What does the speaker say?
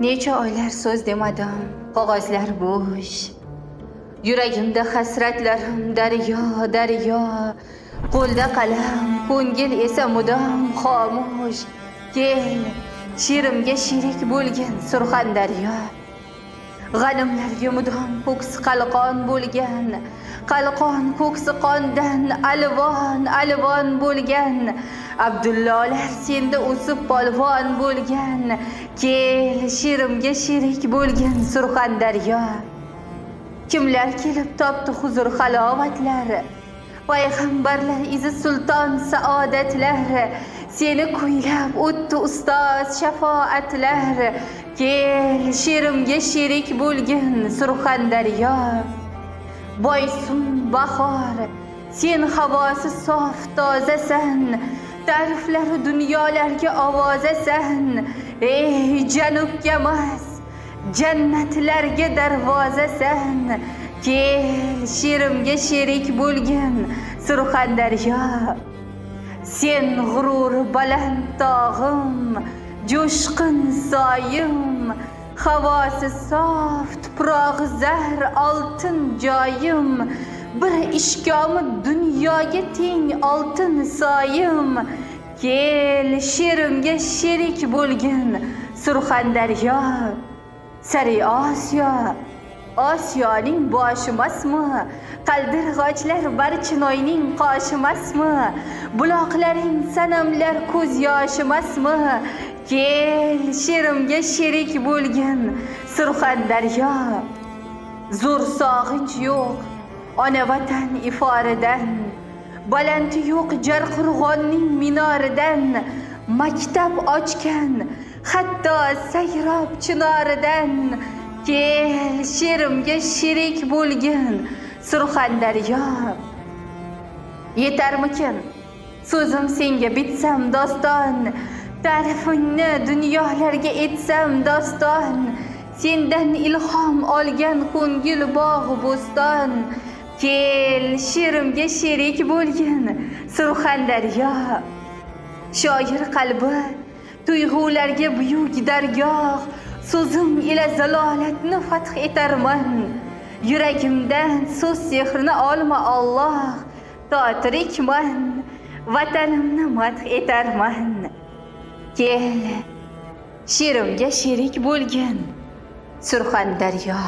Necha oylar so'z demadim, qog'ozlar bo'sh. Yuragimda hasratlarim daryo, daryo. Qo'lda qalam, ko'ngil esa mudom xomush. Kel, she'rimga sherik bo'lgin Surxondaryo. G'animlarga mudom ko'ksi qalqon bo'lgan, qalqon ko'ksi qondan alvon, alvon bo'lgan. Abdullalar senda o'sib polvon bo'lgan. Kel, she'rimga sherik bo'lgin Surxondaryo. Kimlar kelib topdi huzur halovatlar, payg'ambarlar izi sulton saodatlar. Seni kuylab o'tdi ustoz shafoatlar. Kel, she'rimga sherik bo'lgin Surxondaryo. Boysun bahor, sen havosi sof tozasan, ta'riflari dunyolarga ovozasan. Ey janubga mas, jannatlarga darvozasan. Kel, she'rimga sherik bo'lgin Surxondaryo. Sen g'urur baland tog'im, jo'shqin soyim, havosi sof, tuprog'i zar, oltin joyim. Bir ishkomi dunyoga teng oltin soyim. Kel, she'rimga sherik bo'lgin Surxondaryo. Sari Osiyo, Osiyoning boshimasmi? Qaldirg'ochlar Barchinoyning qoshimasmi? Buloqlaring sanamlar ko'z yoshimasmi? Kel, she'rimga sherik bo'lgin Surxondaryo. Zo'r sog'inch yo'q ona vatan iforidan, balanti yo'q Jarqo'rg'onning minoridan. Maktab ochgan hatto sayrob chinoridan. Kel, she'rimga sherik bo'lgin Surxondaryo. Yetarmikin so'zim senga bitsam doston, ta'rifingni dunyolarga etsam doston. Sendan ilhom olgan ko'ngil bog' bo'ston. Kel, she'rimga sherik bo'lgin Surxondaryo. Shoir qalbi tuyg'ularga buyuk dargoh, so'zim ila zalolatni fath etarman. Yuragimdan so'z sehrini olma Alloh, to tirikman vatanimni madh etarman. Kel, she'rimga sherik bo'lgin Surxondaryo.